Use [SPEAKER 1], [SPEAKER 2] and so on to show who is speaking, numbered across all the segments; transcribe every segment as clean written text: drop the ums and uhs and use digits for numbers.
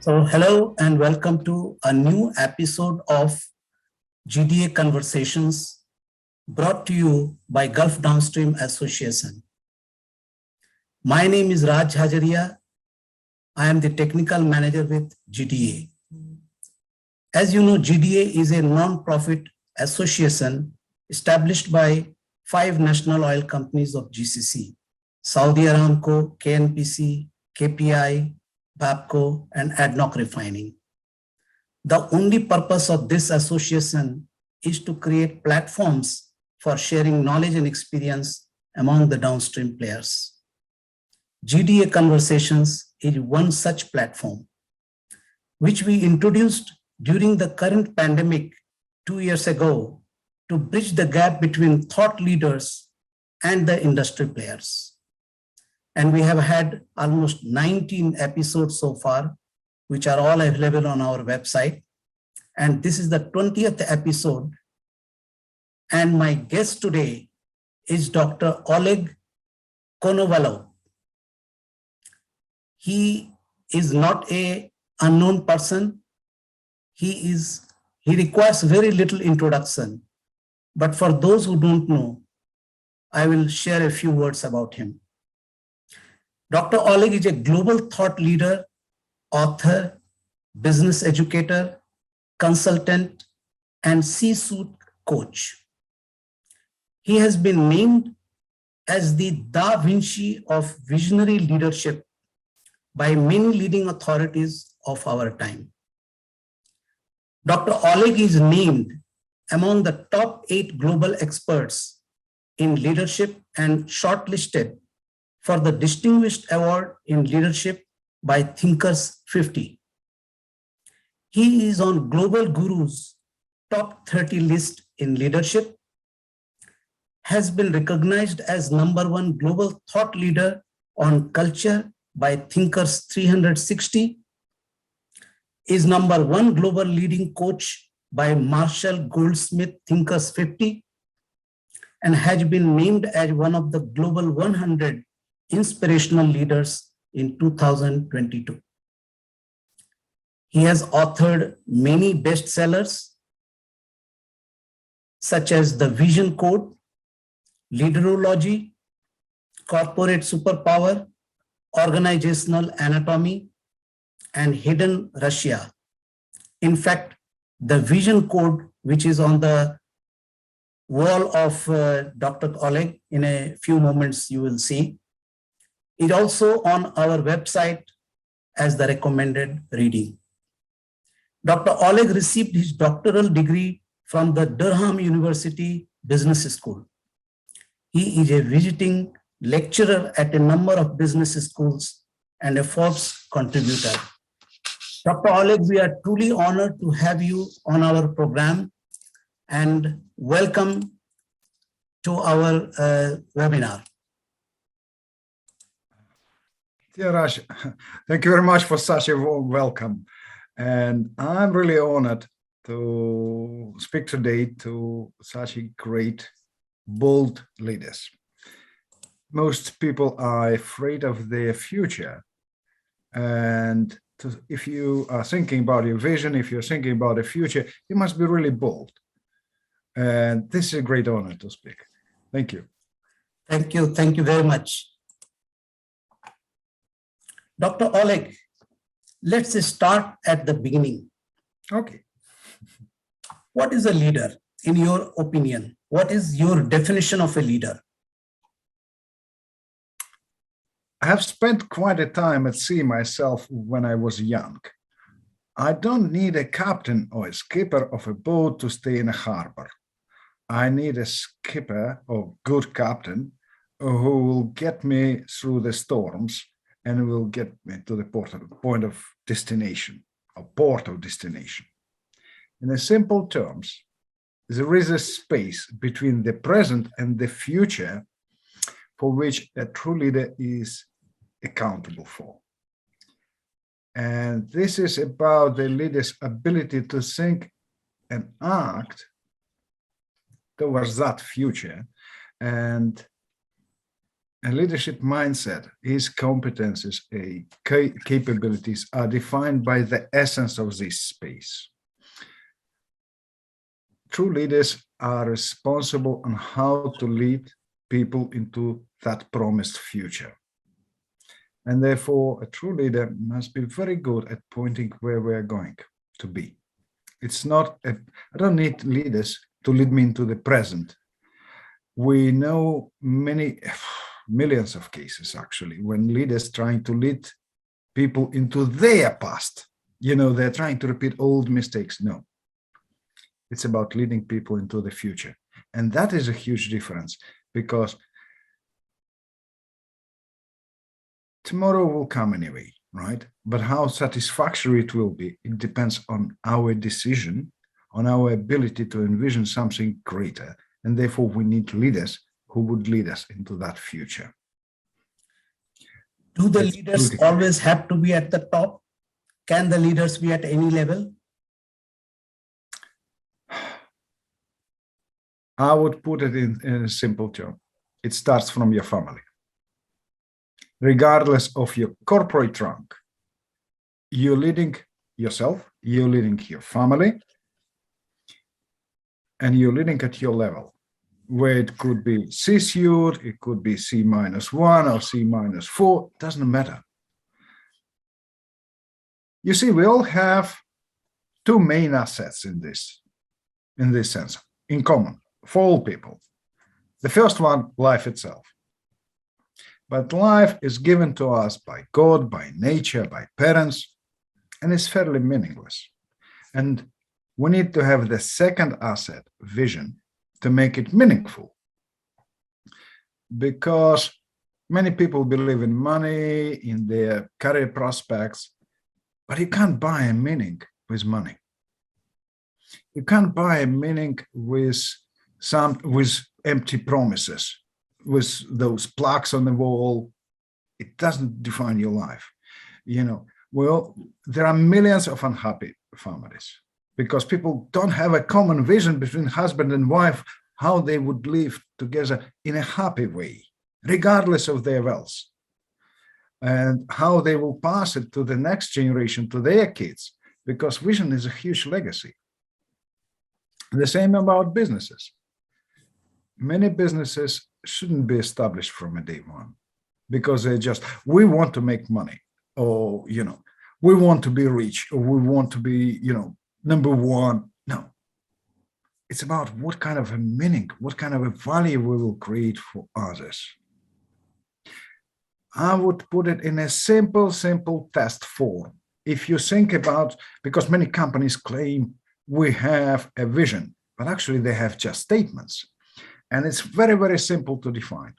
[SPEAKER 1] So, hello and welcome to a new episode of GDA Conversations brought to you by Gulf Downstream Association. My name is Raj Hajaria. I am the technical manager with GDA. As you know, GDA is a non-profit association established by 5 national oil companies of GCC: Saudi Aramco, KNPC, KPI, BAPCO, and ADNOC Refining. The only purpose of this association is to create platforms for sharing knowledge and experience among the downstream players. GDA Conversations is one such platform, which we introduced during the current pandemic 2 years ago to bridge the gap between thought leaders and the industry players. And we have had almost 19 episodes so far, which are all available on our website. And this is the 20th episode. And my guest today is Dr. Oleg Konovalov. He is not an unknown person. He requires very little introduction. But for those who don't know, I will share a few words about him. Dr. Oleg is a global thought leader, author, business educator, consultant, and C-suite coach. He has been named as the Da Vinci of Visionary Leadership by many leading authorities of our time. Dr. Oleg is named among the top 8 global experts in leadership and shortlisted for the Distinguished Award in Leadership by Thinkers 50. He is on Global Guru's top 30 list in leadership, has been recognized as #1 global thought leader on culture by Thinkers 360, is #1 global leading coach by Marshall Goldsmith Thinkers 50, and has been named as one of the Global 100 inspirational leaders in 2022. He has authored many bestsellers such as The Vision Code, Leaderology, Corporate Superpower, Organizational Anatomy, and Hidden Russia. In fact, the Vision Code, which is on the wall of Dr. Oleg, in a few moments you will see, is also on our website as the recommended reading. Dr. Oleg received his doctoral degree from the Durham University Business School. He is a visiting lecturer at a number of business schools and a Forbes contributor. Dr. Oleg, we are truly honored to have you on our program, and welcome to our webinar.
[SPEAKER 2] Dear Raj, thank you very much for such a warm welcome. And I'm really honored to speak today to such a great, bold leaders. Most people are afraid of their future. And if you are thinking about your vision, if you're thinking about the future, you must be really bold. And this is a great honor to speak. Thank you.
[SPEAKER 1] Thank you. Thank you very much. Dr. Oleg, let's start at the beginning.
[SPEAKER 2] Okay.
[SPEAKER 1] What is a leader, in your opinion? What is your definition of a leader?
[SPEAKER 2] I have spent quite a time at sea myself when I was young. I don't need a captain or a skipper of a boat to stay in a harbor. I need a skipper or good captain who will get me through the storms and will get me to the point of destination, or port of destination. In simple terms, there is a space between the present and the future for which a true leader is accountable for. And this is about the leader's ability to think and act towards that future and a leadership mindset, his competences, capabilities are defined by the essence of this space. True leaders are responsible on how to lead people into that promised future. And therefore, a true leader must be very good at pointing where we're going to be. It's not, I don't need leaders to lead me into the present. We know millions of cases, actually, when leaders trying to lead people into their past. You know, they're trying to repeat old mistakes. No, it's about leading people into the future. And that is a huge difference, because tomorrow will come anyway, right? But how satisfactory it will be, it depends on our decision, on our ability to envision something greater. And therefore, we need leaders who would lead us into that future.
[SPEAKER 1] Do the leaders always have to be at the top? Can the leaders be at any level?
[SPEAKER 2] I would put it in a simple term. It starts from your family. Regardless of your corporate rank, you're leading yourself, you're leading your family, and you're leading at your level, where it could be C suite, it could be C-1 or C-4, doesn't matter. You see, we all have two main assets in this sense, in common, for all people. The first one, life itself. But life is given to us by God, by nature, by parents, and it's fairly meaningless. And we need to have the second asset, vision, to make it meaningful. Because many people believe in money, in their career prospects, but you can't buy a meaning with money. You can't buy a meaning with empty promises, with those plaques on the wall. It doesn't define your life. You know, well, there are millions of unhappy families because people don't have a common vision between husband and wife, how they would live together in a happy way, regardless of their wealth, and how they will pass it to the next generation, to their kids, because vision is a huge legacy. The same about businesses. Many businesses shouldn't be established from a day one because they just, we want to make money, or, you know, we want to be rich, or we want to be, you know, number one. No, it's about what kind of a meaning, what kind of a value we will create for others. I would put it in a simple test form. If you think about, because many companies claim we have a vision, but actually they have just statements. And it's very simple to define.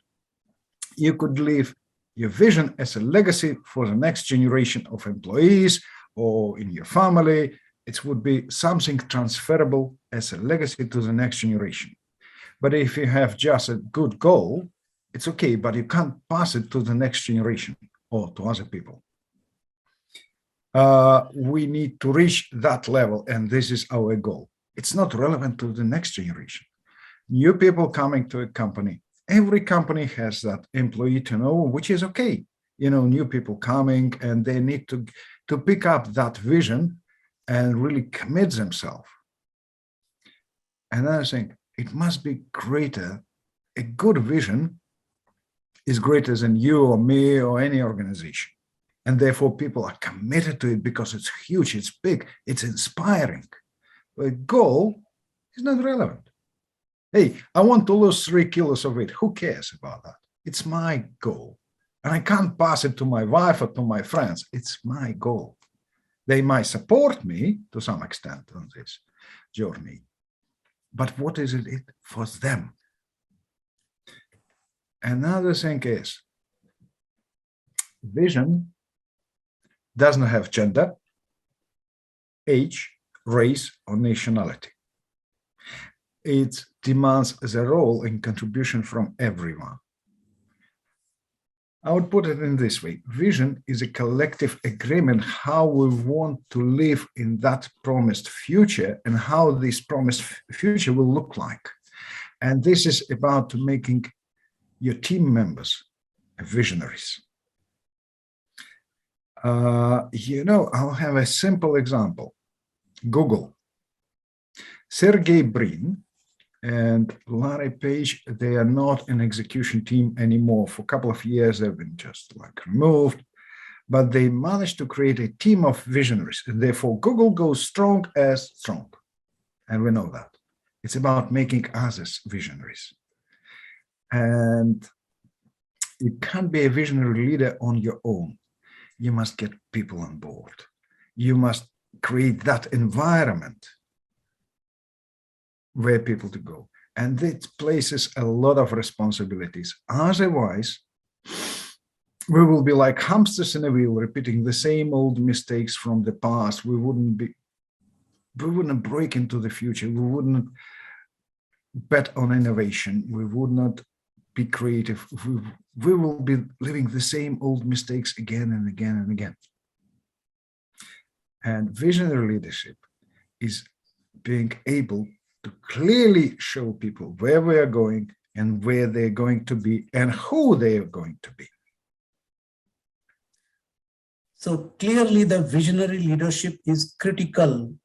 [SPEAKER 2] You could leave your vision as a legacy for the next generation of employees or in your family. It would be something transferable as a legacy to the next generation. But if you have just a good goal, it's okay, but you can't pass it to the next generation or to other people. We need to reach that level, and this is our goal. It's not relevant to the next generation. New people coming to a company, every company has that employee turnover, which is okay. You know, new people coming, and they need to pick up that vision and really commit themselves. And then I think it must be greater. A good vision is greater than you or me or any organization. And therefore people are committed to it because it's huge, it's big, it's inspiring. But a goal is not relevant. Hey, I want to lose 3 kilos of weight. Who cares about that? It's my goal. And I can't pass it to my wife or to my friends. It's my goal. They might support me to some extent on this journey. But what is it for them? Another thing is, vision doesn't have gender, age, race, or nationality. It demands the role and contribution from everyone. I would put it in this way. Vision is a collective agreement how we want to live in that promised future and how this promised future will look like. And this is about making your team members visionaries. I'll have a simple example. Google. Sergey Brin and Larry Page, they are not an execution team anymore. For a couple of years, they've been just like removed, but they managed to create a team of visionaries. And therefore, Google goes strong as strong. And we know that. It's about making others visionaries. And you can't be a visionary leader on your own. You must get people on board. You must create that environment where people to go. And it places a lot of responsibilities. Otherwise, we will be like hamsters in a wheel, repeating the same old mistakes from the past. We wouldn't break into the future. We wouldn't bet on innovation. We would not be creative. We will be living the same old mistakes again and again and again. And visionary leadership is being able to clearly show people where we are going and where they're going to be and who they are going to be.
[SPEAKER 1] So clearly the visionary leadership is critical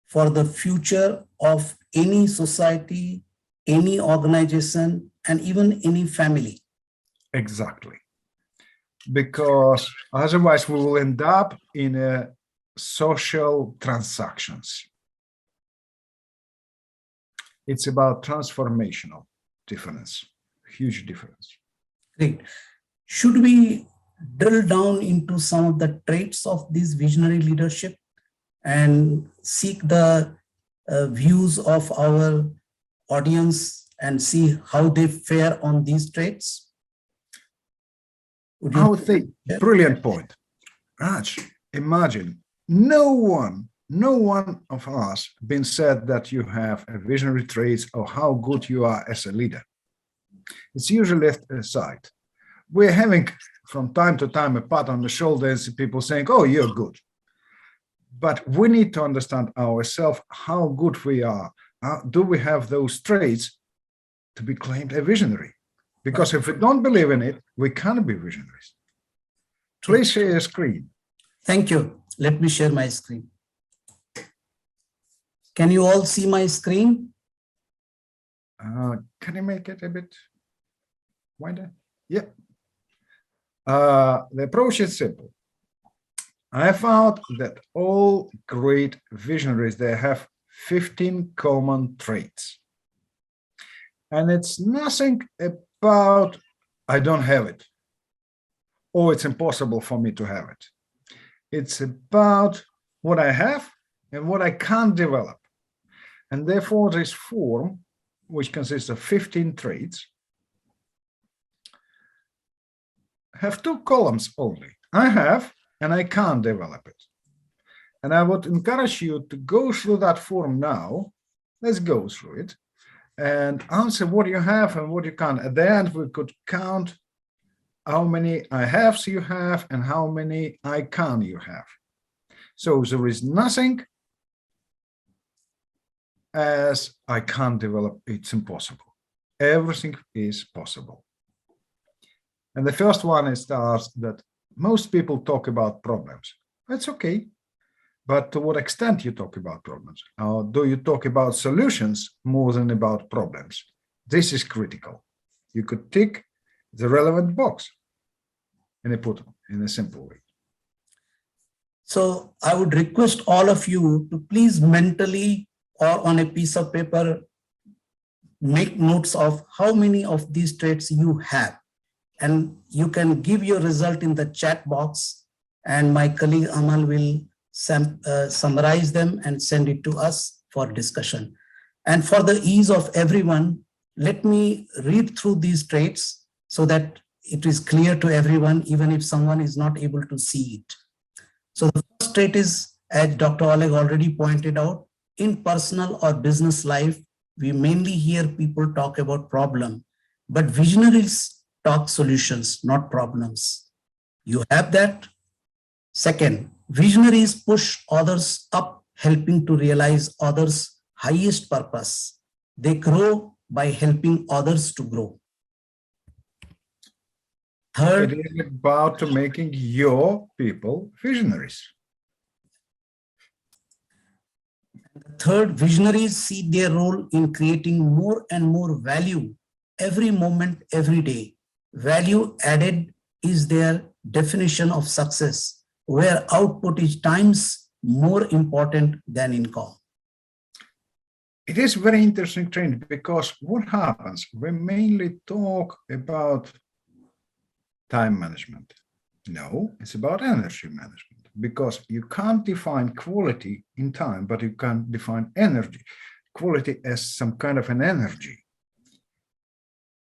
[SPEAKER 1] for the future of any society, any organization, and even any family.
[SPEAKER 2] Exactly. Because otherwise we will end up in a social transactions. It's about transformational difference, huge difference.
[SPEAKER 1] Great. Should we drill down into some of the traits of this visionary leadership and seek the views of our audience and see how they fare on these traits?
[SPEAKER 2] I would say, brilliant point. Raj, imagine no one of us been said that you have a visionary traits or how good you are as a leader. It's usually left aside. We're having from time to time a pat on the shoulders, people saying, oh, you're good. But we need to understand ourselves how good we are. Do we have those traits to be claimed a visionary? Because if we don't believe in it, we can't be visionaries. Please share your screen.
[SPEAKER 1] Thank you. Let me share my screen. Can you all see my screen?
[SPEAKER 2] Can you make it a bit wider? Yeah. The approach is simple. I found that all great visionaries, they have 15 common traits. And it's nothing about, I don't have it, or it's impossible for me to have it. It's about what I have and what I can't develop. And therefore, this form, which consists of 15 traits, have two columns only. I have, and I can't develop it. And I would encourage you to go through that form now. Let's go through it and answer what you have and what you can't. At the end, we could count how many I have you have and how many I can you have. So there is nothing as I can't develop, it's impossible. Everything is possible. And the first one is that most people talk about problems. That's okay. But to what extent you talk about problems? Or do you talk about solutions more than about problems? This is critical. You could tick the relevant box and put it in a simple way.
[SPEAKER 1] So I would request all of you to please mentally or on a piece of paper, make notes of how many of these traits you have. And you can give your result in the chat box, and my colleague Amal will summarize them and send it to us for discussion. And for the ease of everyone, let me read through these traits so that it is clear to everyone, even if someone is not able to see it. So the first trait is, as Dr. Oleg already pointed out, in personal or business life, we mainly hear people talk about problem, but visionaries talk solutions, not problems. You have that. Second, visionaries push others up, helping to realize others' highest purpose. They grow by helping others to grow. Third,
[SPEAKER 2] It is about to making your people visionaries.
[SPEAKER 1] Third, visionaries see their role in creating more and more value every moment, every day. Value added is their definition of success, where output is times more important than income.
[SPEAKER 2] It is very interesting trend because what happens? We mainly talk about time management. No, it's about energy management because you can't define quality in time, but you can define energy. Quality as some kind of an energy.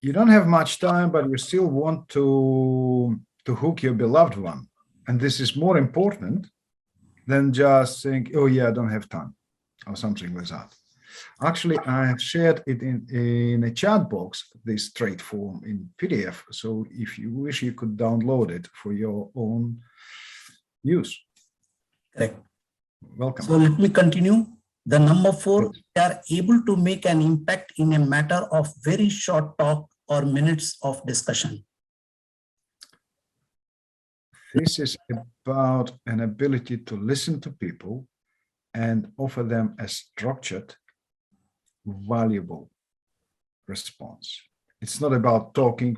[SPEAKER 2] You don't have much time, but you still want to hook your beloved one. And this is more important than just saying, oh yeah, I don't have time or something like that. Actually, I have shared it in a chat box, this straight form in PDF. So if you wish, you could download it for your own use.
[SPEAKER 1] Correct.
[SPEAKER 2] Welcome.
[SPEAKER 1] So let me continue. The number 4, they are able to make an impact in a matter of very short talk or minutes of discussion.
[SPEAKER 2] This is about an ability to listen to people and offer them a structured, valuable response. It's not about talking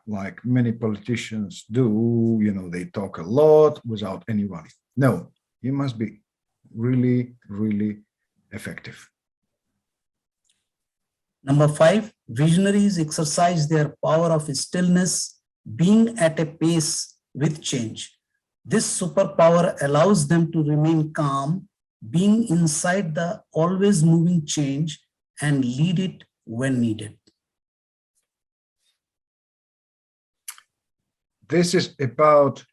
[SPEAKER 2] like many politicians do, you know, they talk a lot without any value. No, you must be really, really effective.
[SPEAKER 1] Number 5, visionaries exercise their power of stillness, being at a pace with change. This superpower allows them to remain calm, being inside the always moving change and lead it when needed.
[SPEAKER 2] This is about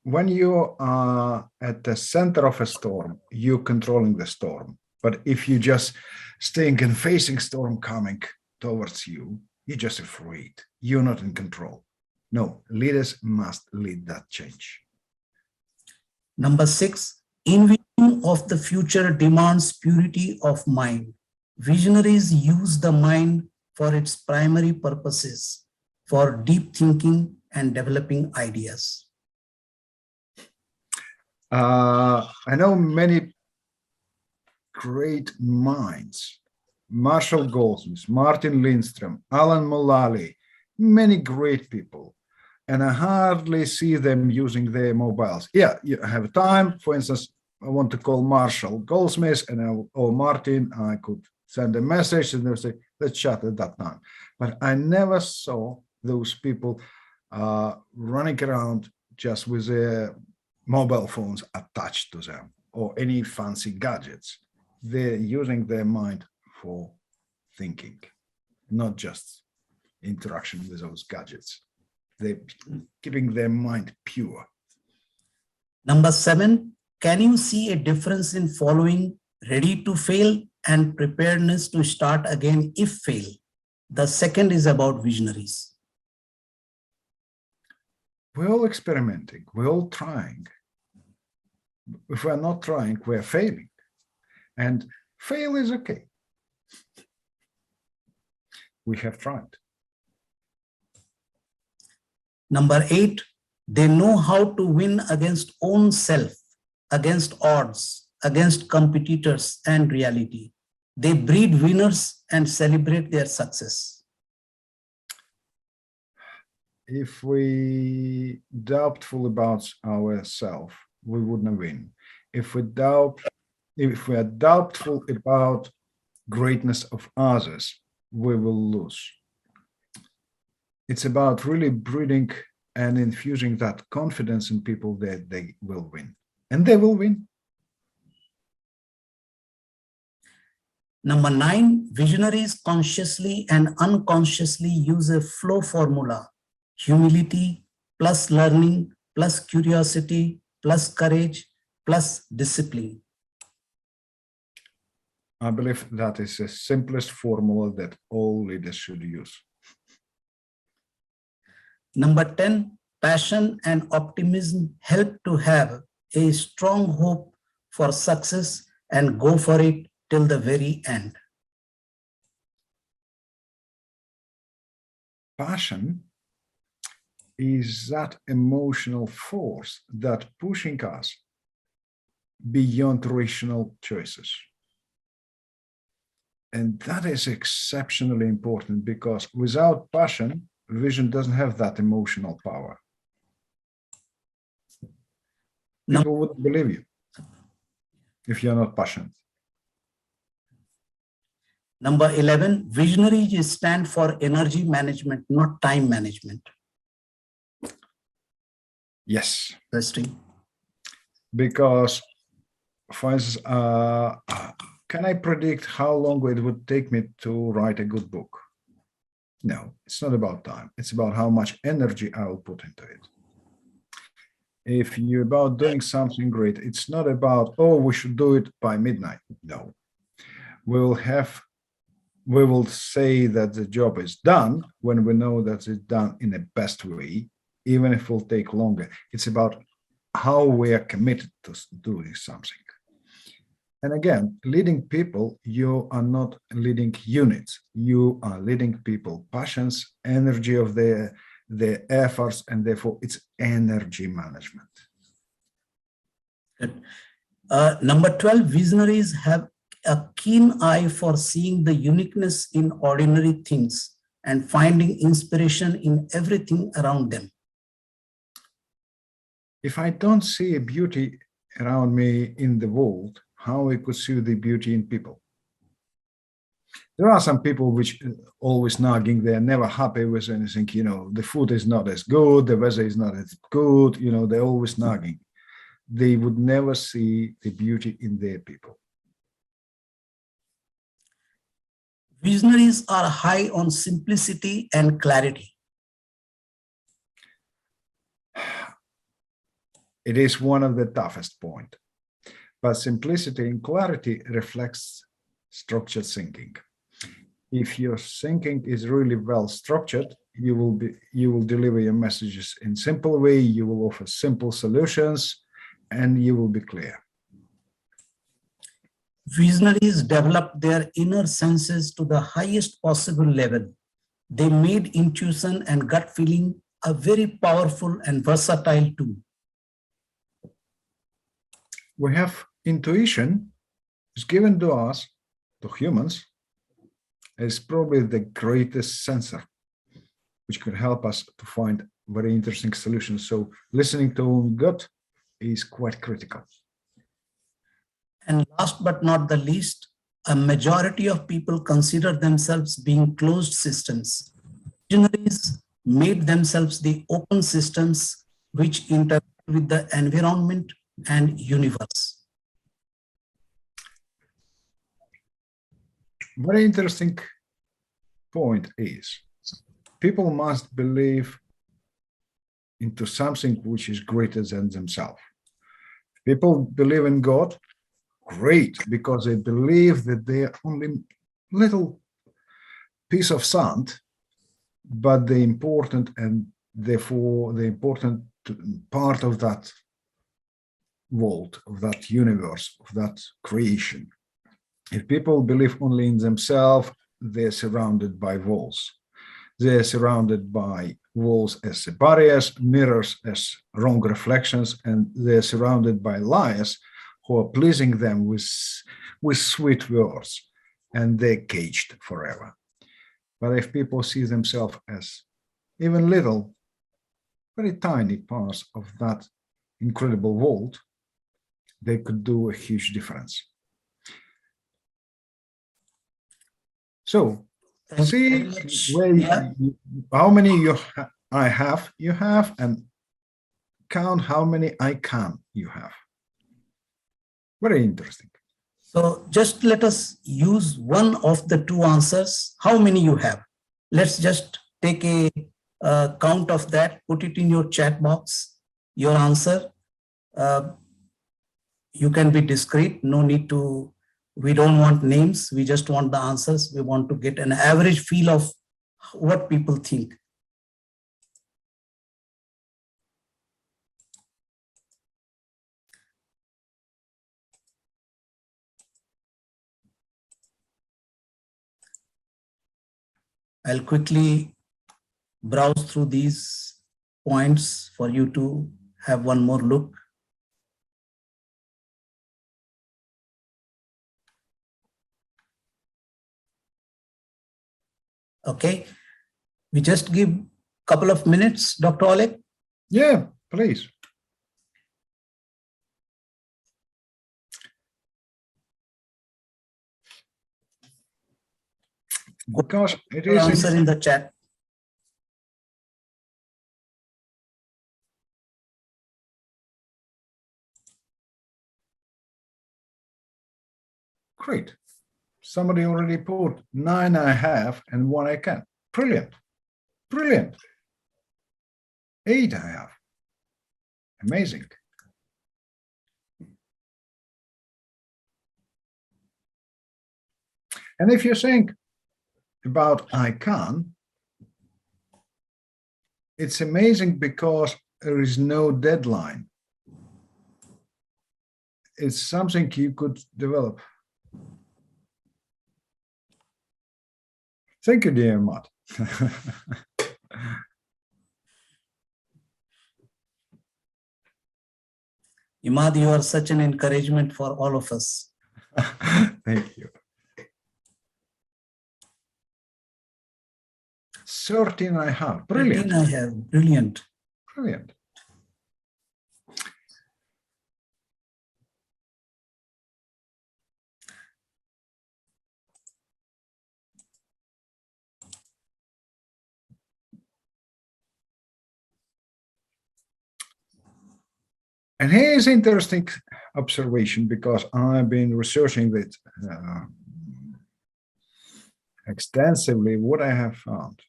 [SPEAKER 2] when you are at the center of a storm, you're controlling the storm. But if you just staying and facing storm coming towards you, you're just afraid. You're not in control. No, leaders must lead that change.
[SPEAKER 1] Number 6, envisioning of the future demands purity of mind. Visionaries use the mind for its primary purposes, for deep thinking and developing ideas.
[SPEAKER 2] I know many great minds, Marshall Goldsmith, Martin Lindstrom, Alan Mulally, many great people. And I hardly see them using their mobiles. Yeah, you have time. For instance, I want to call Marshall Goldsmith or Martin. I could send a message and they'll say, let's chat at that time. But I never saw those people running around just with their mobile phones attached to them or any fancy gadgets. They're using their mind for thinking, not just interaction with those gadgets. They're keeping their mind pure.
[SPEAKER 1] Number 7, can you see a difference in following ready to fail and preparedness to start again if fail? The second is about visionaries.
[SPEAKER 2] We're all experimenting, we're all trying. If we're not trying, we're failing. And fail is okay. We have tried.
[SPEAKER 1] Number 8, they know how to win against own self, against odds, against competitors and reality. They breed winners and celebrate their success.
[SPEAKER 2] If we doubtful about ourselves, we wouldn't win. If we are doubtful about greatness of others, we will lose. It's about really breeding and infusing that confidence in people that they will win. And they will win.
[SPEAKER 1] Number 9, visionaries consciously and unconsciously use a flow formula: humility plus learning plus curiosity plus courage plus discipline.
[SPEAKER 2] I believe that is the simplest formula that all leaders should use.
[SPEAKER 1] Number 10, passion and optimism help to have a strong hope for success and go for it till the very end.
[SPEAKER 2] Passion is that emotional force that pushing us beyond rational choices. And that is exceptionally important, because without passion, vision doesn't have that emotional power. People wouldn't believe you if you're not passionate.
[SPEAKER 1] Number 11, visionaries stand for energy management, not time management.
[SPEAKER 2] Yes.
[SPEAKER 1] Interesting.
[SPEAKER 2] Because, for instance, can I predict how long it would take me to write a good book? No, it's not about time. It's about how much energy I will put into it. If you're about doing something great, it's not about, oh, we should do it by midnight. No. We will say that the job is done when we know that it's done in the best way, even if it will take longer. It's about how we are committed to doing something. And again, leading people, you are not leading units. You are leading people, passions, energy of their efforts, and therefore it's energy management.
[SPEAKER 1] Good. Number 12, visionaries have a keen eye for seeing the uniqueness in ordinary things and finding inspiration in everything around them.
[SPEAKER 2] If I don't see a beauty around me in the world, how I could see the beauty in people? There are some people which always nagging, they're never happy with anything, you know, the food is not as good, the weather is not as good, you know, they're always nagging. They would never see the beauty in their people.
[SPEAKER 1] Visionaries are high on simplicity and clarity.
[SPEAKER 2] It is one of the toughest points, but simplicity and clarity reflects structured thinking. If your thinking is really well structured, you will deliver your messages in simple way, you will offer simple solutions, and you will be clear.
[SPEAKER 1] Visionaries developed their inner senses to the highest possible level. They made intuition and gut feeling a very powerful and versatile tool.
[SPEAKER 2] We have intuition is given to us, to humans, as probably the greatest sensor, which could help us to find very interesting solutions. So listening to own gut is quite critical.
[SPEAKER 1] And last but not the least, a majority of people consider themselves being closed systems. Visionaries made themselves the open systems which interact with the environment and universe.
[SPEAKER 2] Very interesting point is, people must believe into something which is greater than themselves. People believe in God, great, because they believe that they are only little piece of sand, but the important and therefore the important part of that world, of that universe, of that creation. If people believe only in themselves, they're surrounded by walls. They're surrounded by walls as barriers, mirrors as wrong reflections, and they're surrounded by liars who are pleasing them with sweet words, and they're caged forever. But if people see themselves as even little, very tiny parts of that incredible world, they could do a huge difference. So, see where how many you have, and count how many I can you have. Very interesting.
[SPEAKER 1] So just let us use one of the two answers. How many you have? Let's just take a count of that, put it in your chat box, your answer. You can be discreet, no need to, we don't want names, we just want the answers. We want to get an average feel of what people think. I'll quickly browse through these points for you to have one more look. Okay, we just give a couple of minutes, Dr. Oleg.
[SPEAKER 2] Yeah, please. Because it is
[SPEAKER 1] Answer in the chat.
[SPEAKER 2] great. Somebody already put 9.5 and 1 I can. Brilliant. Brilliant. 8 I have. Amazing. And if you think about I can, it's amazing because there is no deadline. It's something you could develop. Thank you, dear Matt.
[SPEAKER 1] Imad, you are such an encouragement for all of us.
[SPEAKER 2] Thank you. 13 I have. Brilliant.
[SPEAKER 1] 13 I have. Brilliant.
[SPEAKER 2] Brilliant. And here's interesting observation, because I've been researching it extensively. What I have found,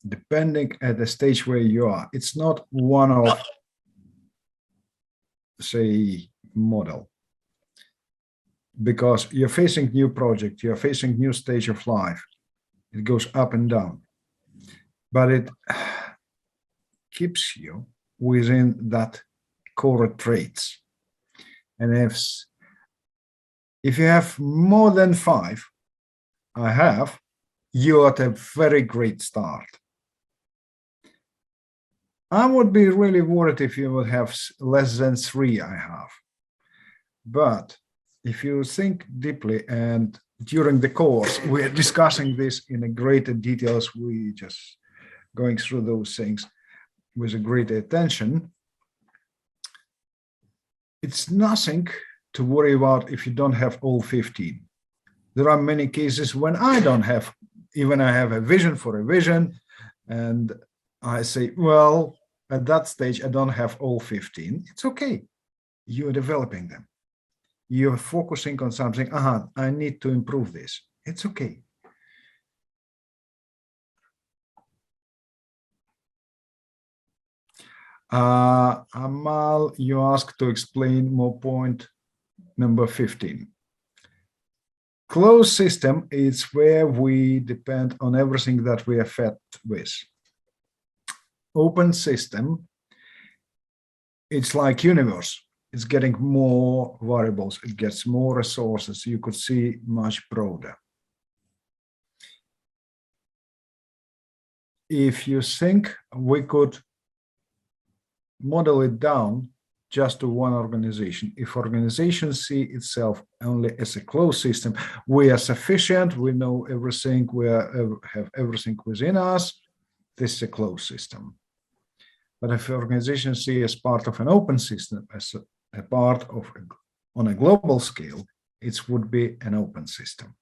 [SPEAKER 2] depending at the stage where you are, it's not one of, say, model, because you're facing new project, you're facing new stage of life. It goes up and down, but it keeps you within that core traits. And if you have more than 5, you're at a very great start. I would be really worried if you would have less than 3 I have. But if you think deeply, and during the course, we're discussing this in a greater details, we just going through those things with a greater attention. It's nothing to worry about if you don't have all 15. There are many cases when I don't have, even I have a vision for a vision, and I say, well, at that stage, I don't have all 15. It's okay. You're developing them. You're focusing on something. I need to improve this. It's okay. Amal, you asked to explain more point number 15. Closed system is where we depend on everything that we are fed with. Open system, it's like universe. It's getting more variables. It gets more resources. You could see much broader. If you think we could model it down just to one organization. If organization see itself only as a closed system, we are sufficient, we know everything, we have everything within us, this is a closed system. But if organization see as part of an open system, as a part of, on a global scale, it would be an open system.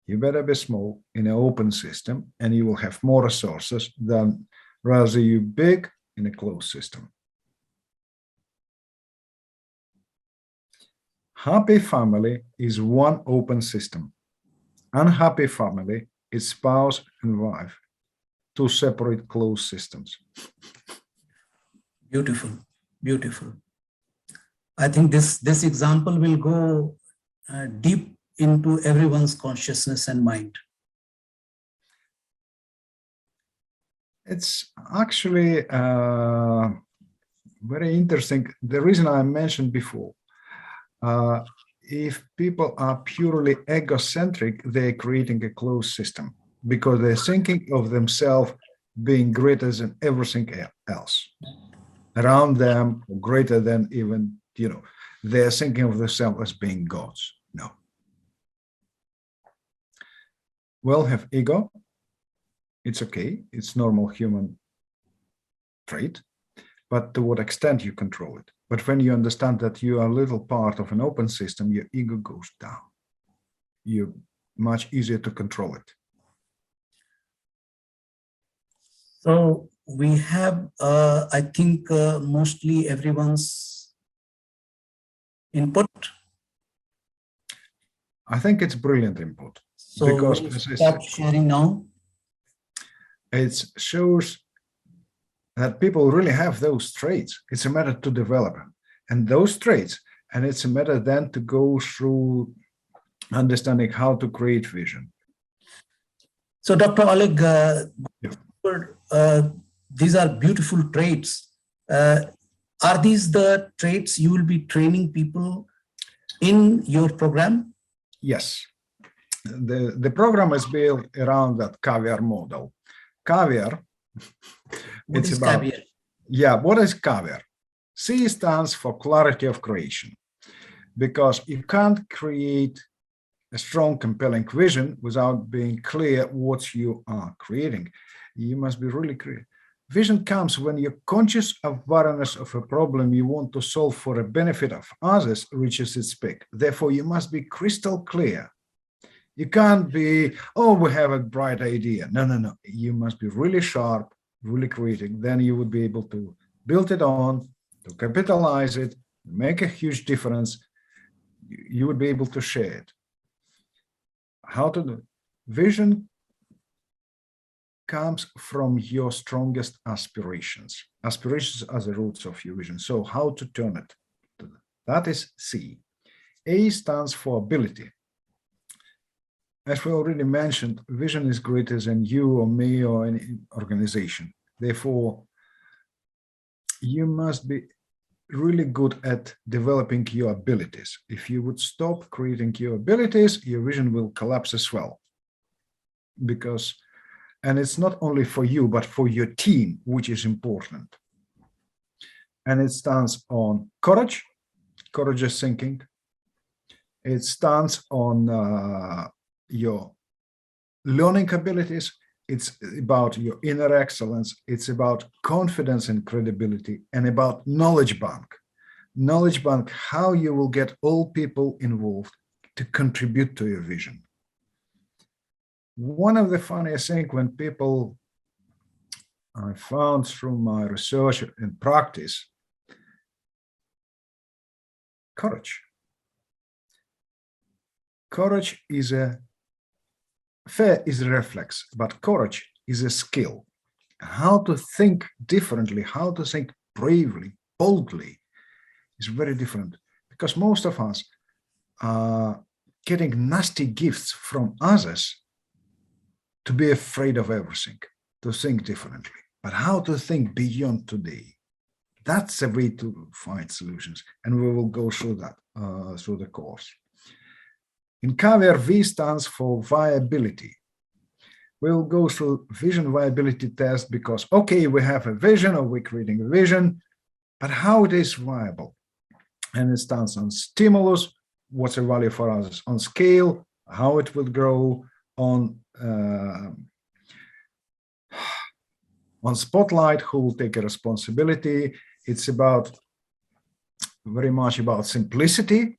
[SPEAKER 2] You better be small in an open system, and you will have more resources than rather you big in a closed system. Happy family is one open system. Unhappy family is spouse and wife, 2 separate closed systems.
[SPEAKER 1] Beautiful, beautiful. I think this example will go deep into everyone's consciousness and mind.
[SPEAKER 2] It's actually very interesting. The reason I mentioned before, if people are purely egocentric, they're creating a closed system because they're thinking of themselves being greater than everything else around them, or greater than even, they're thinking of themselves as being gods. No. Well, have ego. It's okay. It's normal human trait. But to what extent you control it. But when you understand that you are a little part of an open system, your ego goes down. You're much easier to control it.
[SPEAKER 1] So we have, I think, mostly everyone's input.
[SPEAKER 2] I think it's brilliant input.
[SPEAKER 1] So
[SPEAKER 2] because
[SPEAKER 1] we'll
[SPEAKER 2] as I
[SPEAKER 1] stop
[SPEAKER 2] said,
[SPEAKER 1] sharing now.
[SPEAKER 2] it shows that people really have those traits. It's a matter to develop them. And those traits, and it's a matter then to go through understanding how to create vision.
[SPEAKER 1] So Dr. Oleg,
[SPEAKER 2] Yeah.
[SPEAKER 1] These are beautiful traits. Are these the traits you will be training people in your program?
[SPEAKER 2] Yes. The program is built around that CAVIAR model. CAVIAR,
[SPEAKER 1] What is CAVIAR?
[SPEAKER 2] Yeah, what is CAVIAR? C stands for clarity of creation, because you can't create a strong, compelling vision without being clear what you are creating. You must be really clear. Vision comes when your conscious awareness of a problem you want to solve for the benefit of others reaches its peak. Therefore, you must be crystal clear. You can't be, oh, we have a bright idea. No, no, no. You must be really sharp, really creative. Then you would be able to build it on, to capitalize it, make a huge difference. You would be able to share it. How to do it? Vision comes from your strongest aspirations. Aspirations are the roots of your vision. So how to turn it? That is C. A stands for ability. As we already mentioned, vision is greater than you or me or any organization. Therefore, you must be really good at developing your abilities. If you would stop creating your abilities, your vision will collapse as well. And it's not only for you, but for your team, which is important. And it stands on courage, courageous thinking. It stands on your learning abilities. It's about your inner excellence. It's about confidence and credibility, and about knowledge bank. Knowledge bank, how you will get all people involved to contribute to your vision. One of the funniest things when people, I found through my research and practice, courage. Courage is fear is a reflex, but courage is a skill. How to think differently, how to think bravely, boldly is very different, because most of us are getting nasty gifts from others to be afraid of everything, to think differently. But how to think beyond today, that's the way to find solutions. And we will go through that through the course. In CAVIAR, V stands for viability. We'll go through vision viability test because, okay, we have a vision or we're creating a vision, but how it is viable? And it stands on stimulus, what's the value for others, on scale, how it will grow, on spotlight, who will take a responsibility. It's about very much about simplicity,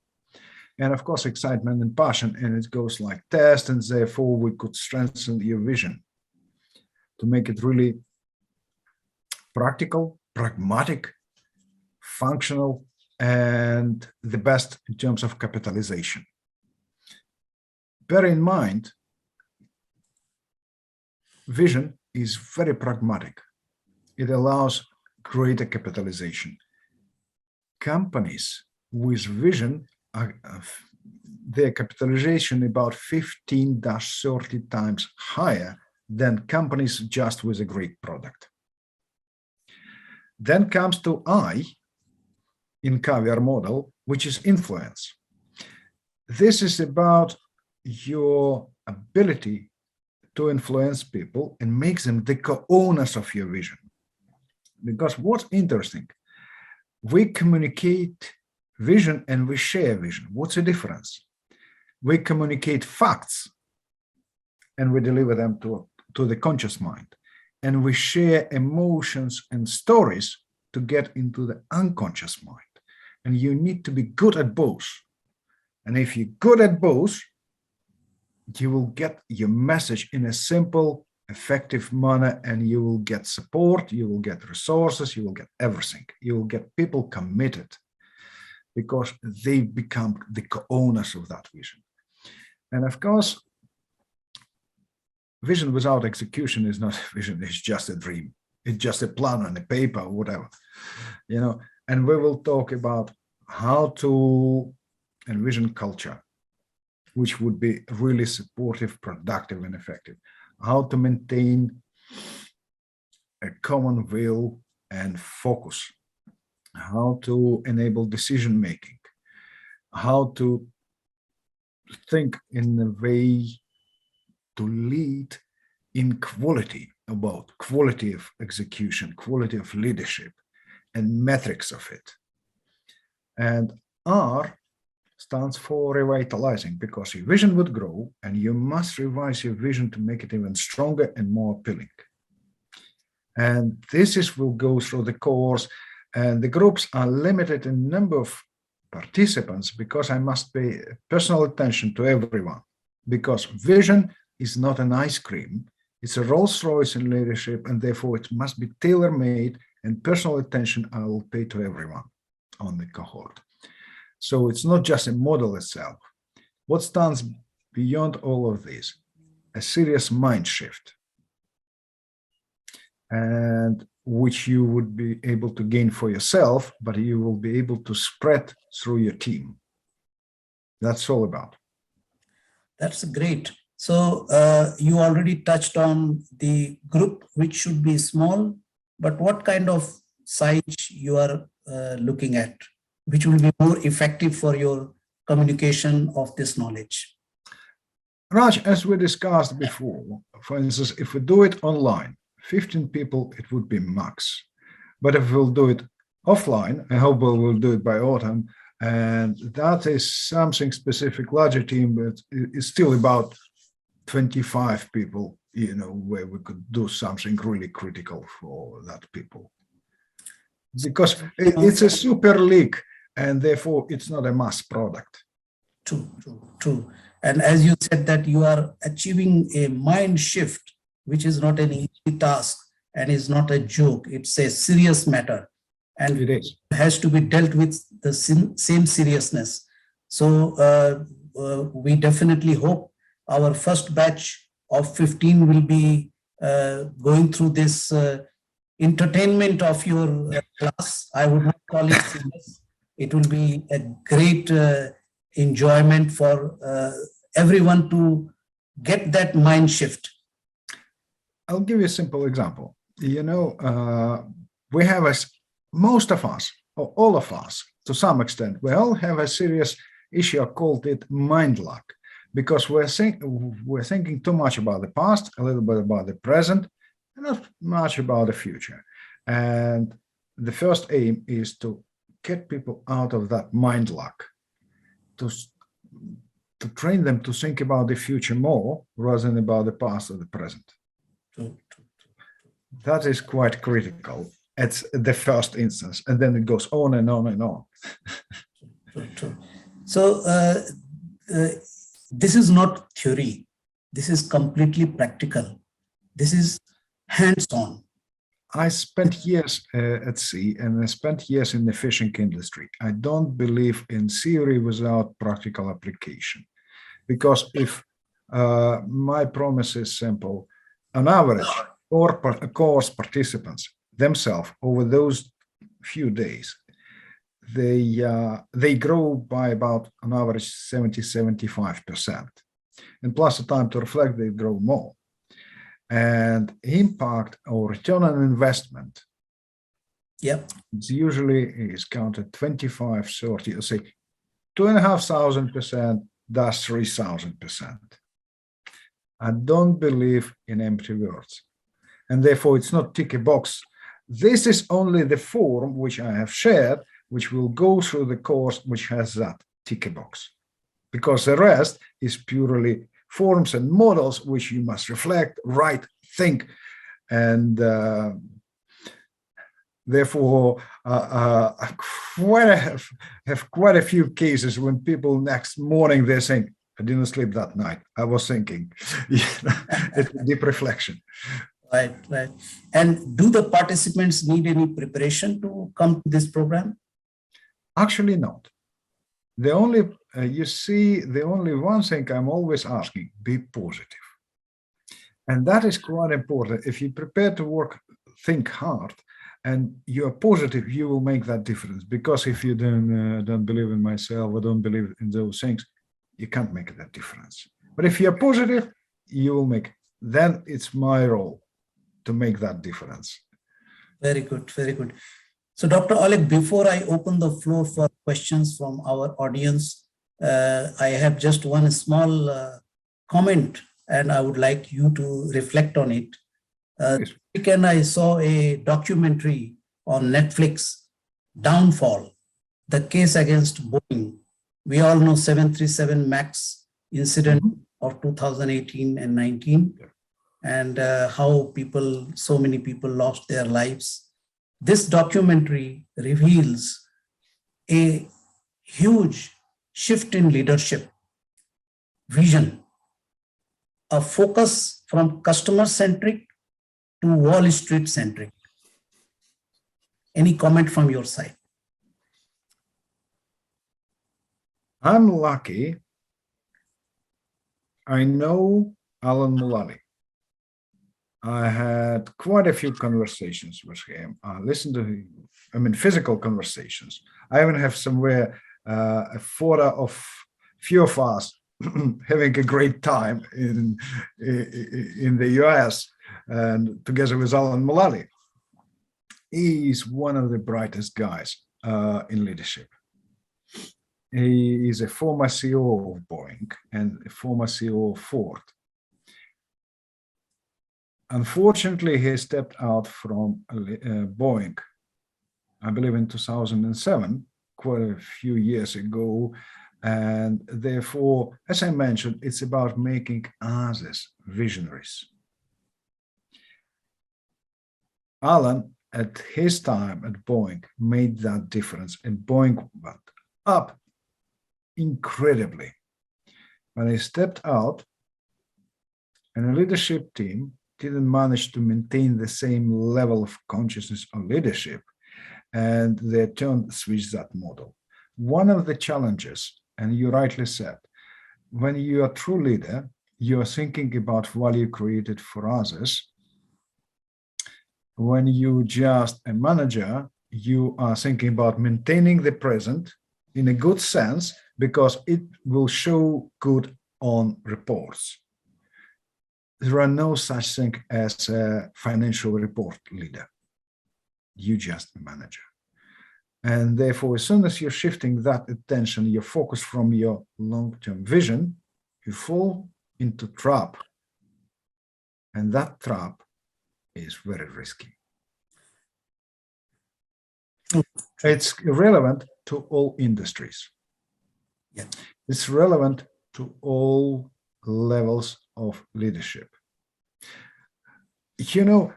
[SPEAKER 2] and of course excitement and passion, and it goes like test, and therefore we could strengthen your vision to make it really practical, pragmatic, functional, and the best in terms of capitalization. Bear in mind, vision is very pragmatic. It allows greater capitalization. Companies with vision are their capitalization about 15-30 times higher than companies just with a great product. Then comes to I in CAVIAR model, which is influence. This is about your ability to influence people and make them the co-owners of your vision. Because what's interesting, we communicate vision and we share vision. What's the difference? We communicate facts and we deliver them to the conscious mind. And we share emotions and stories to get into the unconscious mind. And you need to be good at both. And if you're good at both, you will get your message in a simple, effective manner, and you will get support, you will get resources, you will get everything. You will get people committed because they become the co-owners of that vision. And of course, vision without execution is not a vision, it's just a dream. It's just a plan on a paper or whatever, you know. And we will talk about how to envision culture, which would be really supportive, productive, and effective. How to maintain a common will and focus. How to enable decision-making. How to think in a way to lead in quality, about quality of execution, quality of leadership, and metrics of it. And R stands for revitalizing, because your vision would grow and you must revise your vision to make it even stronger and more appealing. And this will go through the course, and the groups are limited in number of participants because I must pay personal attention to everyone, because vision is not an ice cream. It's a Rolls-Royce in leadership, and therefore it must be tailor-made, and personal attention I will pay to everyone on the cohort. So it's not just a model itself. What stands beyond all of this? A serious mind shift, and which you would be able to gain for yourself, but you will be able to spread through your team. That's all about.
[SPEAKER 1] That's great. So you already touched on the group, which should be small, but what kind of size you are looking at, which will be more effective for your communication of this knowledge?
[SPEAKER 2] Raj, as we discussed before, for instance, if we do it online, 15 people, it would be max. But if we'll do it offline, I hope we'll do it by autumn, and that is something specific, larger team, but it's still about 25 people, you know, where we could do something really critical for that people. Because it's a super league, and therefore it's not a mass product.
[SPEAKER 1] True. And as you said that you are achieving a mind shift, which is not an easy task and is not a joke. It's a serious matter, and it has to be dealt with the same seriousness. So we definitely hope our first batch of 15 will be going through this entertainment of your class. I would not call it serious. It will be a great enjoyment for everyone to get that mind shift.
[SPEAKER 2] I'll give you a simple example. You know, we have most of us, or all of us, to some extent, we all have a serious issue. I called it mind lock, because we're thinking too much about the past, a little bit about the present, and not much about the future. And the first aim is to get people out of that mind lock, to train them to think about the future more rather than about the past or the present. That is quite critical at the first instance, and then it goes on and on and on.
[SPEAKER 1] True. So this is not theory. This is completely practical. This is hands-on.
[SPEAKER 2] I spent years at sea, and I spent years in the fishing industry. I don't believe in theory without practical application, because if my promise is simple, on average, course participants themselves over those few days, they grow by about on average 70–75%, and plus the time to reflect, they grow more. And impact or return on investment, it's usually is counted 25–30, or say 2,500%, that's 3,000%. I don't believe in empty words. And therefore, it's not tick a box. This is only the form which I have shared, which will go through the course which has that tick a box. Because the rest is purely forms and models which you must reflect, write, think, and therefore I have quite a few cases when people next morning they think, I didn't sleep that night. I was thinking. It's a deep reflection.
[SPEAKER 1] Right, right. And do the participants need any preparation to come to this program?
[SPEAKER 2] Actually, not. The only, the only one thing I'm always asking, be positive. And that is quite important. If you prepare to work, think hard, and you're positive, you will make that difference. Because if you don't believe in myself or don't believe in those things, you can't make that difference. But if you're positive, you will make. Then it's my role to make that difference.
[SPEAKER 1] Very good, very good. So, Dr. Oleg, before I open the floor for questions from our audience, I have just one small comment, and I would like you to reflect on it. This weekend, I saw a documentary on Netflix, Downfall, the case against Boeing. We all know 737 MAX incident of 2018 and 19, and how so many people lost their lives. This documentary reveals a huge shift in leadership, vision, a focus from customer-centric to Wall Street-centric. Any comment from your side?
[SPEAKER 2] I'm lucky. I know Alan Mulally. I had quite a few conversations with him. I listened to him, physical conversations. I even have somewhere a photo of few of us having a great time in the US and together with Alan Mulally. He is one of the brightest guys in leadership. He is a former CEO of Boeing and a former CEO of Ford. Unfortunately, he stepped out from Boeing, I believe in 2007, quite a few years ago. And therefore, as I mentioned, it's about making others visionaries. Alan, at his time at Boeing, made that difference, and Boeing went up incredibly. When he stepped out, and the leadership team didn't manage to maintain the same level of consciousness of leadership, and they switched that model. One of the challenges, and you rightly said, when you are a true leader, you are thinking about value created for others. When you just a manager, you are thinking about maintaining the present in a good sense, because it will show good on reports. There are no such thing as a financial report leader. You just a manager. And therefore, as soon as you're shifting that attention, your focus from your long-term vision, you fall into trap. And that trap is very risky. It's relevant to all industries.
[SPEAKER 1] Yeah.
[SPEAKER 2] It's relevant to all levels of leadership. You know,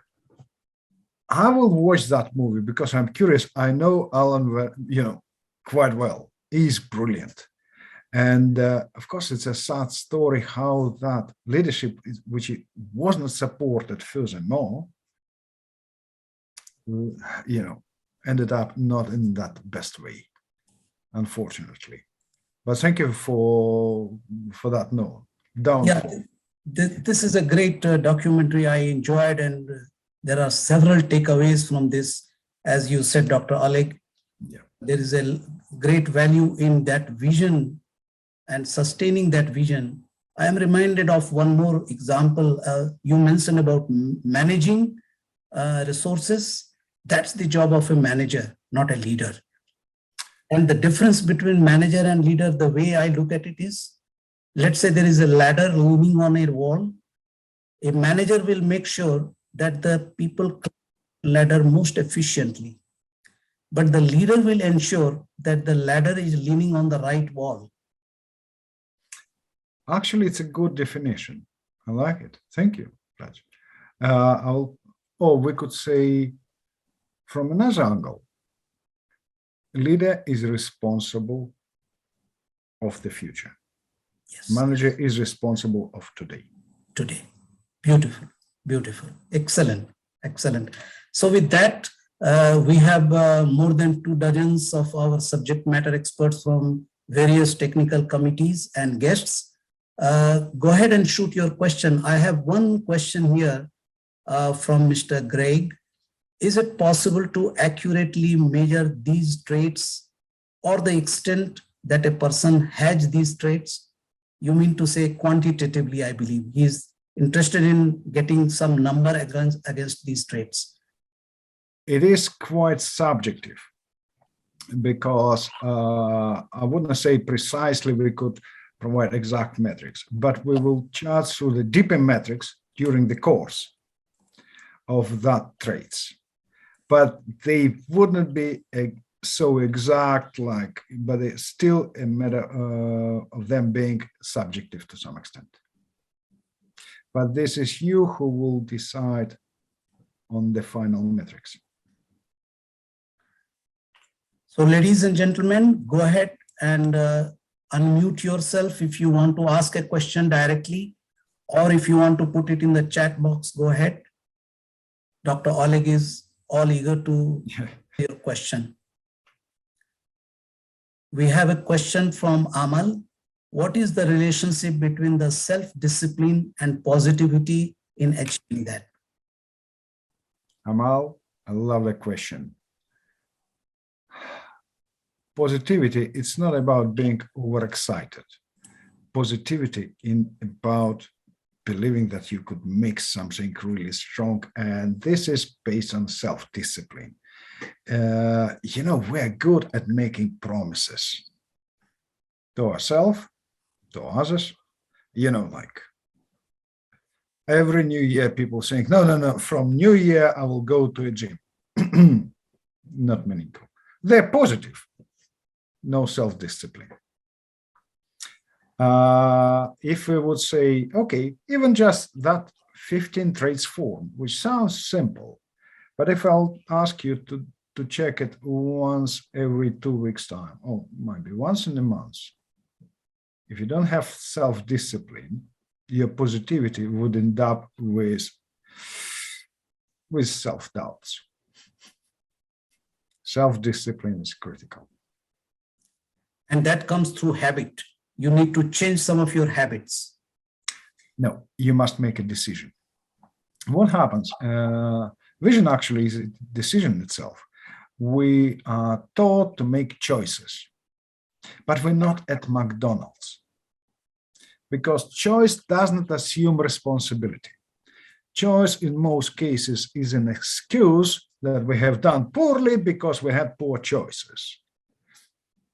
[SPEAKER 2] I will watch that movie because I'm curious. I know Alan, quite well. He's brilliant. And of course, it's a sad story how that leadership, which was not supported furthermore, ended up not in that best way, unfortunately. But thank you for that note. Downfall.
[SPEAKER 1] Yeah, this is a great documentary. I enjoyed, and there are several takeaways from this. As you said, Dr. Oleg, there is a great value in that vision and sustaining that vision. I am reminded of one more example. You mentioned about managing resources. That's the job of a manager, not a leader. And the difference between manager and leader, the way I look at it is, let's say there is a ladder looming on a wall. A manager will make sure that the people climb the ladder most efficiently, but the leader will ensure that the ladder is leaning on the right wall.
[SPEAKER 2] Actually, it's a good definition. I like it. Thank you, Raj. Or we could say from another angle, leader is responsible of the future.
[SPEAKER 1] Yes.
[SPEAKER 2] Manager is responsible of today.
[SPEAKER 1] Today. Beautiful, beautiful. Excellent, excellent. So with that, we have more than 2 dozens of our subject matter experts from various technical committees and guests. Go ahead and shoot your question. I have one question here from Mr. Greg. Is it possible to accurately measure these traits or the extent that a person has these traits? You mean to say quantitatively, I believe. He's interested in getting some number against these traits.
[SPEAKER 2] It is quite subjective because I wouldn't say precisely we could provide exact metrics, but we will chart through the deeper metrics during the course of that traits. But they wouldn't be so exact, but it's still a matter of them being subjective to some extent. But this is you who will decide on the final metrics.
[SPEAKER 1] So ladies and gentlemen, go ahead and unmute yourself if you want to ask a question directly, or if you want to put it in the chat box, go ahead. Dr. Oleg is all eager to hear your question. We have a question from Amal. What is the relationship between the self-discipline and positivity in achieving that?
[SPEAKER 2] Amal, I love the question. Positivity, it's not about being overexcited. Positivity is about believing that you could make something really strong, and this is based on self-discipline. We're good at making promises to ourselves, to others. Like every new year, people saying, no, from New Year, I will go to a gym. Not many go. They're positive. No self-discipline. If we would say, okay, even just that 15 traits form, which sounds simple, but if I'll ask you to check it once every 2 weeks' time, or maybe once in a month, if you don't have self-discipline, your positivity would end up with self-doubts. Self-discipline is critical.
[SPEAKER 1] And that comes through habit. You need to change some of your habits.
[SPEAKER 2] No, you must make a decision. What happens? Vision actually is a decision itself. We are taught to make choices, but we're not at McDonald's, because choice does not assume responsibility. Choice in most cases is an excuse that we have done poorly because we had poor choices.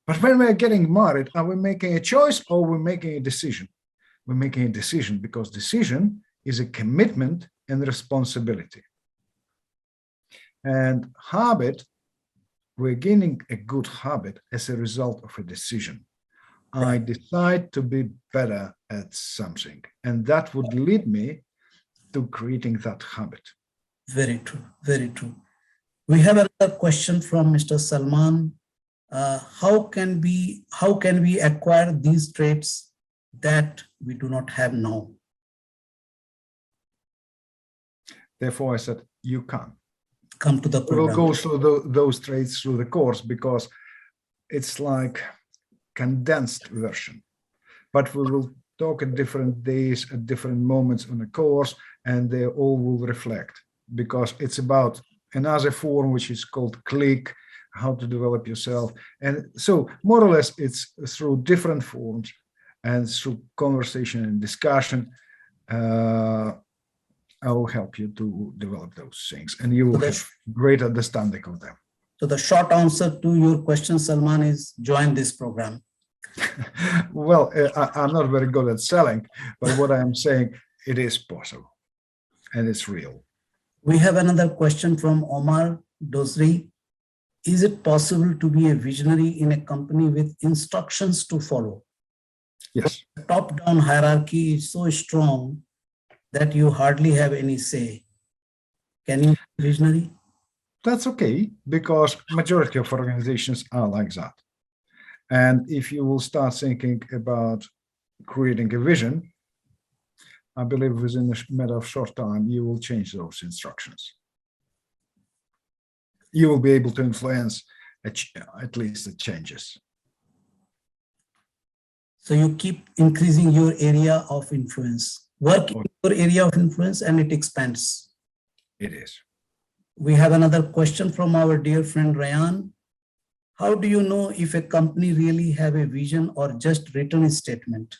[SPEAKER 2] But when we're getting married, are we making a choice or are we making a decision? We're making a decision because decision is a commitment and responsibility. And habit, we're gaining a good habit as a result of a decision. I decide to be better at something, and that would lead me to creating that habit.
[SPEAKER 1] Very true, very true. We have another question from Mr. Salman. How can we acquire these traits that we do not have now?
[SPEAKER 2] Therefore, I said, you can.
[SPEAKER 1] Come to the program.
[SPEAKER 2] We'll go through those traits through the course because it's like condensed version. But we will talk at different days, at different moments on the course, and they all will reflect, because it's about another form which is called click, how to develop yourself. And so more or less it's through different forms and through conversation and discussion, I will help you to develop those things, and you will have great understanding of them.
[SPEAKER 1] So the short answer to your question, Salman, is join this program.
[SPEAKER 2] Well, I'm not very good at selling, but what I'm saying, it is possible. and it's real.
[SPEAKER 1] We have another question from Omar Dosri. Is it possible to be a visionary in a company with instructions to follow?
[SPEAKER 2] Yes.
[SPEAKER 1] The top-down hierarchy is so strong that you hardly have any say. Can you be visionary?
[SPEAKER 2] That's okay, because majority of organizations are like that. And if you will start thinking about creating a vision, I believe within a matter of short time, you will change those instructions. You will be able to influence at least the changes.
[SPEAKER 1] So you keep increasing your area of influence. Work in your area of influence and it expands.
[SPEAKER 2] It is.
[SPEAKER 1] We have another question from our dear friend Ryan. How do you know if a company really have a vision or just written a statement?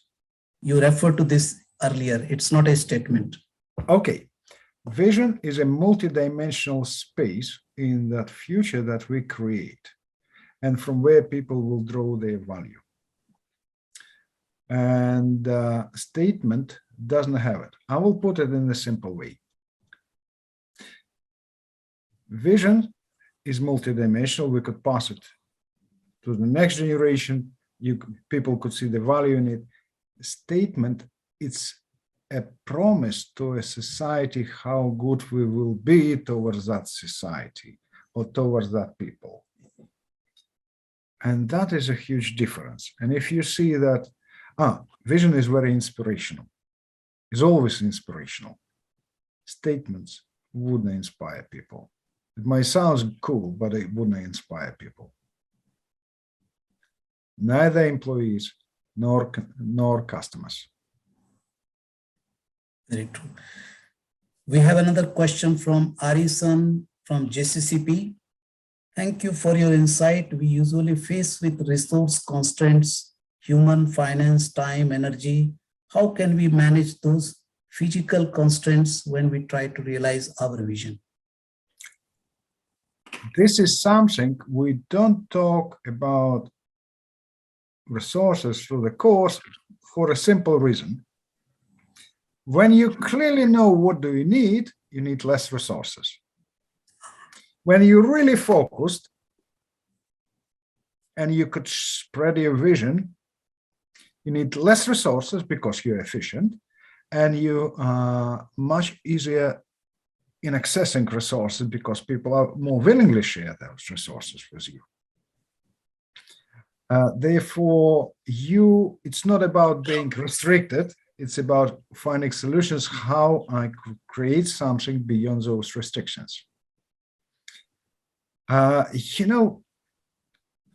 [SPEAKER 1] You referred to this earlier. It's not a statement.
[SPEAKER 2] Okay. Vision is a multidimensional space in that future that we create and from where people will draw their value. And statement doesn't have it. I will put it in a simple way. Vision is multidimensional. We could pass it to the next generation. People could see the value in it. Statement, it's a promise to a society how good we will be towards that society or towards that people. And that is a huge difference. And if you see that, vision is very inspirational, it's always inspirational. Statements wouldn't inspire people. It might sound cool, but it wouldn't inspire people. Neither employees nor customers.
[SPEAKER 1] Very true. We have another question from Arisan from JCCP. Thank you for your insight. We usually face with resource constraints, human, finance, time, energy. How can we manage those physical constraints when we try to realize our vision?
[SPEAKER 2] This is something we don't talk about resources through the course for a simple reason. When you clearly know what do you need less resources. When you're really focused and you could spread your vision, you need less resources because you're efficient and you are much easier in accessing resources because people are more willingly share those resources with you. Therefore, it's not about being restricted. It's about finding solutions how I could create something beyond those restrictions. I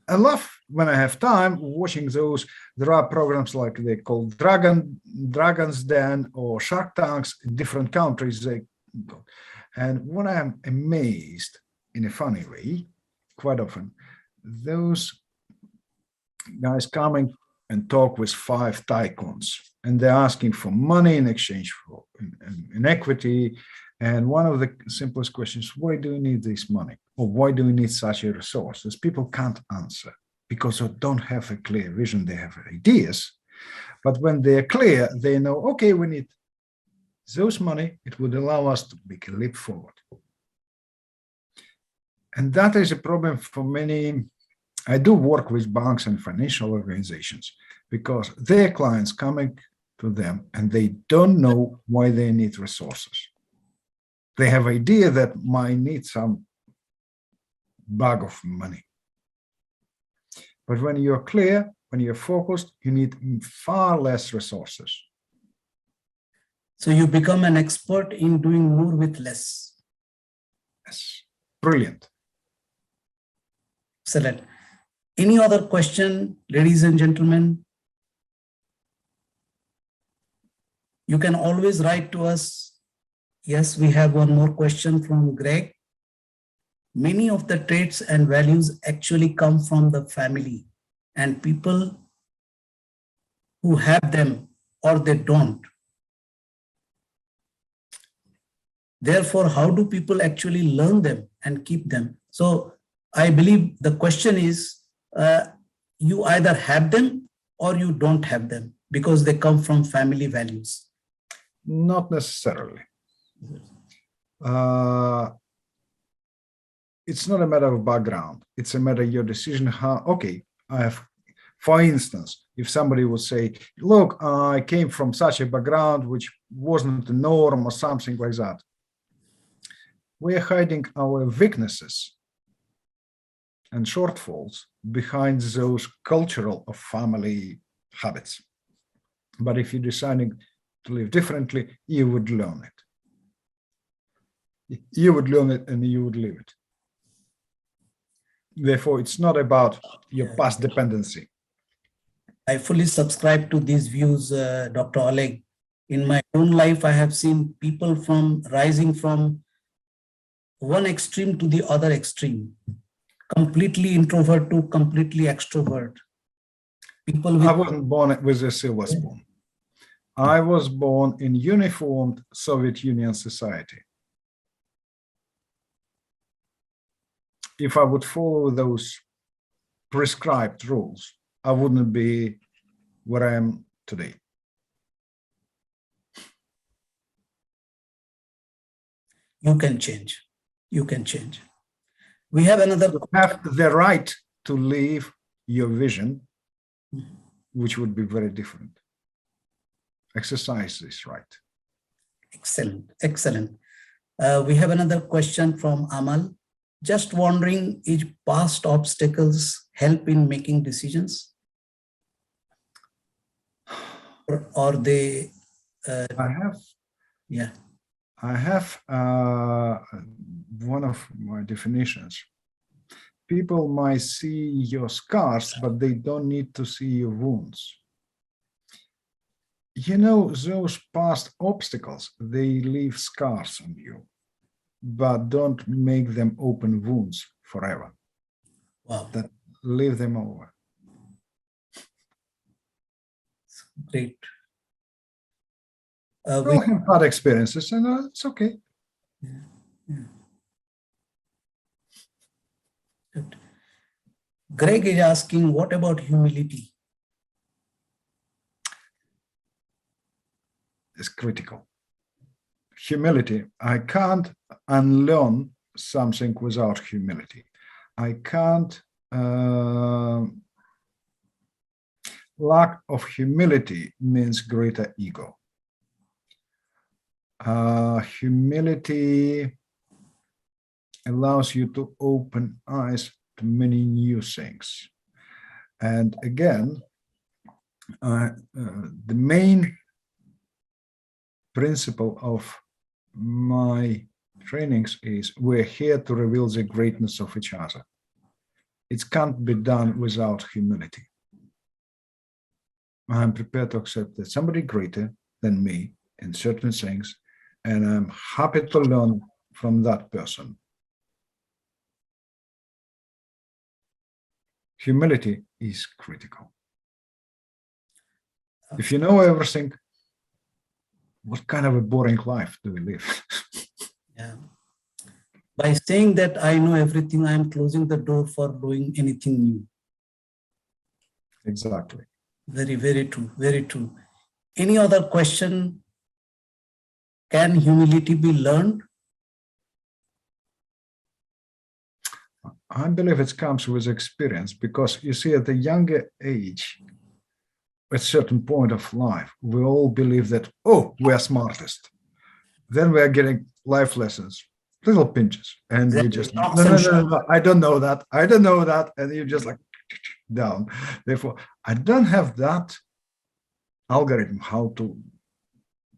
[SPEAKER 2] love when I have time watching those. There are programs like they call Dragon's Den or Shark Tanks in different countries. And what I'm amazed in a funny way, quite often, those guys coming and talk with 5 tycoons, and they're asking for money in exchange for in equity. And one of the simplest questions, why do you need this money? Or why do we need such a resource? People can't answer because they don't have a clear vision. They have ideas, but when they're clear, they know, okay, we need those money. It would allow us to make a leap forward. And that is a problem for many. I do work with banks and financial organizations because their clients coming to them and they don't know why they need resources. They have idea that might need some bag of money. But when you're clear, when you're focused, you need far less resources.
[SPEAKER 1] So you become an expert in doing more with less.
[SPEAKER 2] Yes, brilliant.
[SPEAKER 1] Excellent. Any other question, ladies and gentlemen? You can always write to us. Yes, we have one more question from Greg. Many of the traits and values actually come from the family and people who have them or they don't. Therefore, how do people actually learn them and keep them? So I believe the question is, you either have them or you don't have them because they come from family values.
[SPEAKER 2] Not necessarily. It's not a matter of background. It's a matter of your decision. Okay, I have, for instance, if somebody would say, look, I came from such a background which wasn't the norm or something like that. We're hiding our weaknesses and shortfalls behind those cultural or family habits. But if you're deciding to live differently, you would learn it. You would learn it and you would live it. Therefore, it's not about your past dependency.
[SPEAKER 1] I fully subscribe to these views, Dr. Oleg. In my own life, I have seen people rising from one extreme to the other extreme, completely introvert to completely extrovert.
[SPEAKER 2] I wasn't born with a silver spoon. I was born in uniformed Soviet Union society. If I would follow those prescribed rules, I wouldn't be where I am today.
[SPEAKER 1] You can change. You can change. We have another.
[SPEAKER 2] You have the right to live your vision, which would be very different. Exercise this right.
[SPEAKER 1] Excellent, excellent. We have another question from Amal. Just wondering, is past obstacles help in making decisions? Or they?
[SPEAKER 2] I have one of my definitions. People might see your scars, but they don't need to see your wounds. You know, those past obstacles, they leave scars on you, but don't make them open wounds forever.
[SPEAKER 1] Wow.
[SPEAKER 2] That leave them over.
[SPEAKER 1] Great.
[SPEAKER 2] We all have bad experiences, and it's okay.
[SPEAKER 1] Yeah, yeah. Good. Greg is asking, what about humility?
[SPEAKER 2] It's critical. Humility. I can't unlearn something without humility. I can't. Lack of humility means greater ego. Humility allows you to open eyes to many new things. And again, the main principle of my trainings is we're here to reveal the greatness of each other. It can't be done without humility. I'm prepared to accept that somebody greater than me in certain things, and I'm happy to learn from that person. Humility is critical. If you know everything, what kind of a boring life do we live?
[SPEAKER 1] Yeah. By saying that I know everything, I am closing the door for doing anything new.
[SPEAKER 2] Exactly.
[SPEAKER 1] Very, very true. Very true. Any other question? Can humility be learned?
[SPEAKER 2] I believe it comes with experience, because you see, at a younger age, at a certain point of life, we all believe that, oh, we're smartest. Then we're getting life lessons, little pinches, and we just, no, I don't know that, and you just like down. Therefore, I don't have that algorithm how to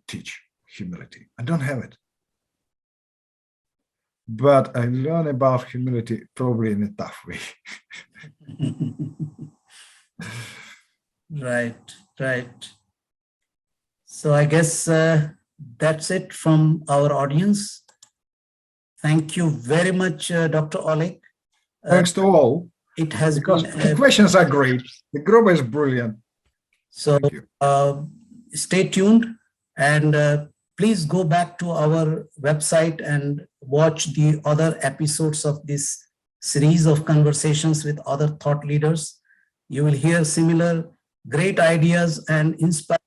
[SPEAKER 2] teach humility. I don't have it. But I learn about humility probably in a tough way.
[SPEAKER 1] Right, right. So I guess that's it from our audience. Thank you very much, Dr. Oleg.
[SPEAKER 2] Thanks to all.
[SPEAKER 1] It has
[SPEAKER 2] because
[SPEAKER 1] been,
[SPEAKER 2] the questions are great. The group is brilliant.
[SPEAKER 1] So stay tuned, and please go back to our website and watch the other episodes of this series of conversations with other thought leaders. You will hear similar great ideas and inspiring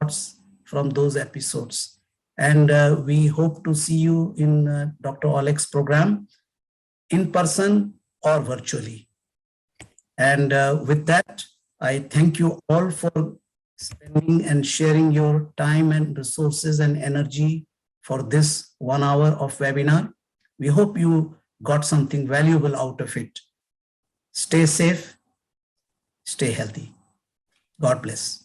[SPEAKER 1] thoughts from those episodes. And we hope to see you in Dr. Oleg's program in person or virtually. And with that, I thank you all for spending and sharing your time and resources and energy for this 1 hour of webinar. We hope you got something valuable out of it. Stay safe, stay healthy. God bless.